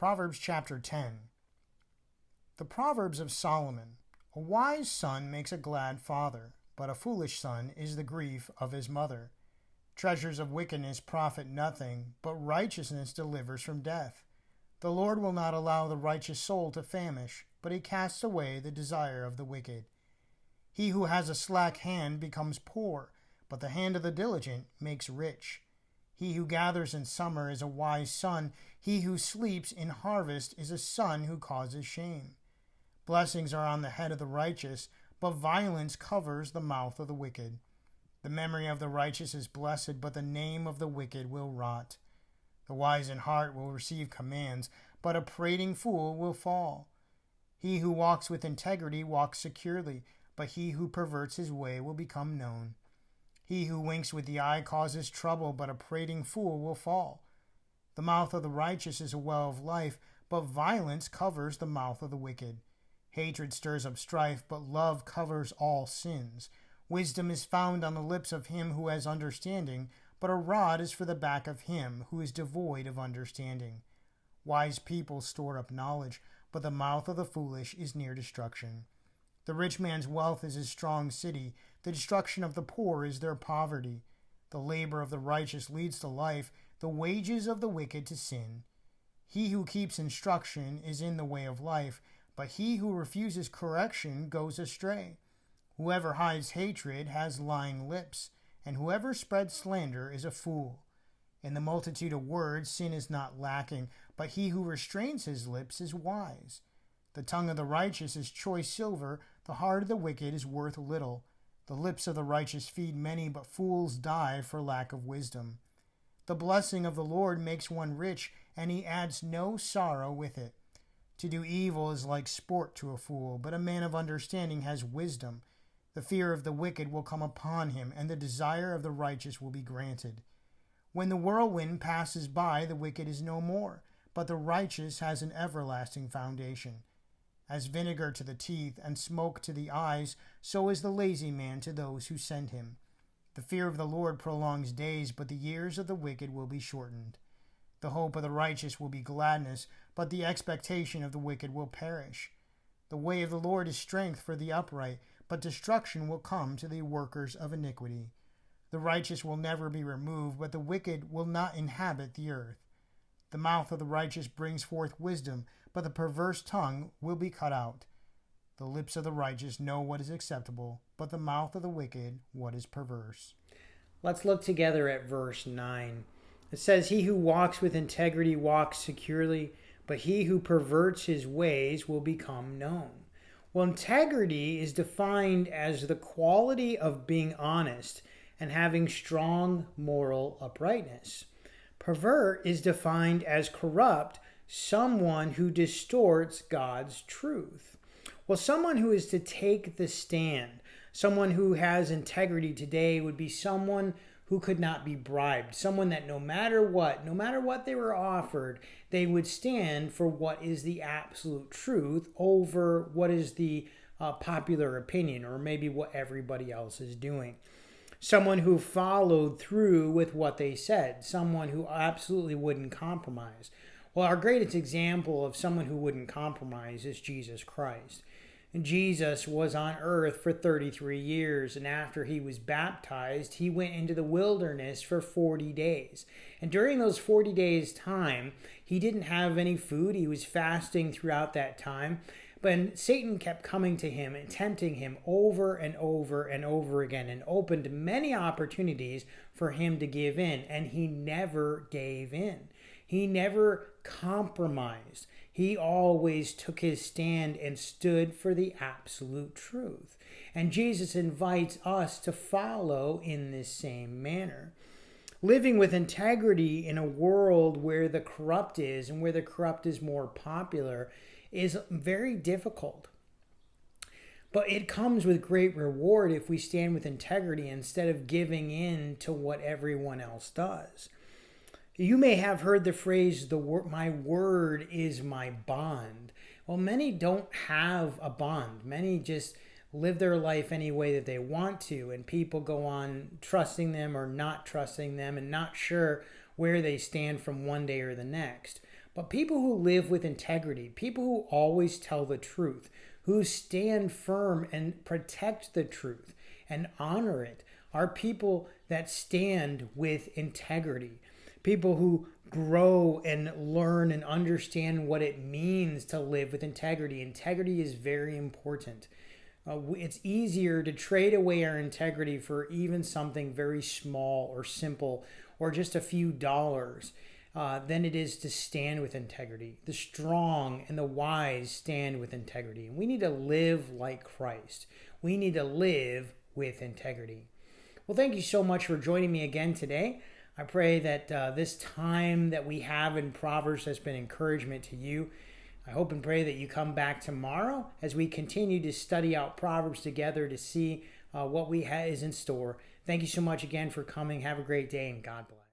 Proverbs chapter 10. The Proverbs of Solomon. A wise son makes a glad father, but a foolish son is the grief of his mother. Treasures of wickedness profit nothing, but righteousness delivers from death. The Lord will not allow the righteous soul to famish, but he casts away the desire of the wicked. He who has a slack hand becomes poor, but the hand of the diligent makes rich. He who gathers in summer is a wise son. He who sleeps in harvest is a son who causes shame. Blessings are on the head of the righteous, but violence covers the mouth of the wicked. The memory of the righteous is blessed, but the name of the wicked will rot. The wise in heart will receive commands, but a prating fool will fall. He who walks with integrity walks securely, but he who perverts his way will become known. He who winks with the eye causes trouble, but a prating fool will fall. The mouth of the righteous is a well of life, but violence covers the mouth of the wicked. Hatred stirs up strife, but love covers all sins. Wisdom is found on the lips of him who has understanding, but a rod is for the back of him who is devoid of understanding. Wise people store up knowledge, but the mouth of the foolish is near destruction. The rich man's wealth is his strong city. The destruction of the poor is their poverty. The labor of the righteous leads to life, the wages of the wicked to sin. He who keeps instruction is in the way of life, but he who refuses correction goes astray. Whoever hides hatred has lying lips, and whoever spreads slander is a fool. In the multitude of words sin is not lacking, but he who restrains his lips is wise. The tongue of the righteous is choice silver, the heart of the wicked is worth little. The lips of the righteous feed many, but fools die for lack of wisdom. The blessing of the Lord makes one rich, and he adds no sorrow with it. To do evil is like sport to a fool, but a man of understanding has wisdom. The fear of the wicked will come upon him, and the desire of the righteous will be granted. When the whirlwind passes by, the wicked is no more, but the righteous has an everlasting foundation. As vinegar to the teeth and smoke to the eyes, so is the lazy man to those who send him. The fear of the Lord prolongs days, but the years of the wicked will be shortened. The hope of the righteous will be gladness, but the expectation of the wicked will perish. The way of the Lord is strength for the upright, but destruction will come to the workers of iniquity. The righteous will never be removed, but the wicked will not inhabit the earth. The mouth of the righteous brings forth wisdom, but the perverse tongue will be cut out. The lips of the righteous know what is acceptable, but the mouth of the wicked what is perverse. Let's look together at verse 9. It says, "He who walks with integrity walks securely, but he who perverts his ways will become known." Well, integrity is defined as the quality of being honest and having strong moral uprightness. Pervert is defined as corrupt, someone who distorts God's truth. Well, someone who is to take the stand, someone who has integrity today would be someone who could not be bribed, someone that no matter what they were offered, they would stand for what is the absolute truth over what is the popular opinion or maybe what everybody else is doing. Someone who followed through with what they said, someone who absolutely wouldn't compromise. Well, our greatest example of someone who wouldn't compromise is Jesus Christ. Jesus was on earth for 33 years, and after he was baptized, he went into the wilderness for 40 days. And during those 40 days' time, he didn't have any food. He was fasting throughout that time. But Satan kept coming to him and tempting him over and over and over again and opened many opportunities for him to give in, and he never gave in. He never compromised. He always took his stand and stood for the absolute truth. And Jesus invites us to follow in this same manner. Living with integrity in a world where the corrupt is and where the corrupt is more popular is very difficult. But it comes with great reward if we stand with integrity instead of giving in to what everyone else does. You may have heard the phrase, my word is my bond. Well, many don't have a bond. Many just live their life any way that they want to, and people go on trusting them or not trusting them and not sure where they stand from one day or the next. But people who live with integrity, people who always tell the truth, who stand firm and protect the truth and honor it, are people that stand with integrity. People who grow and learn and understand what it means to live with integrity. Integrity is very important. It's easier to trade away our integrity for even something very small or simple or just a few dollars than it is to stand with integrity. The strong and the wise stand with integrity. And we need to live like Christ. We need to live with integrity. Well, thank you so much for joining me again today. I pray that this time that we have in Proverbs has been encouragement to you. I hope and pray that you come back tomorrow as we continue to study out Proverbs together to see what we have is in store. Thank you so much again for coming. Have a great day and God bless.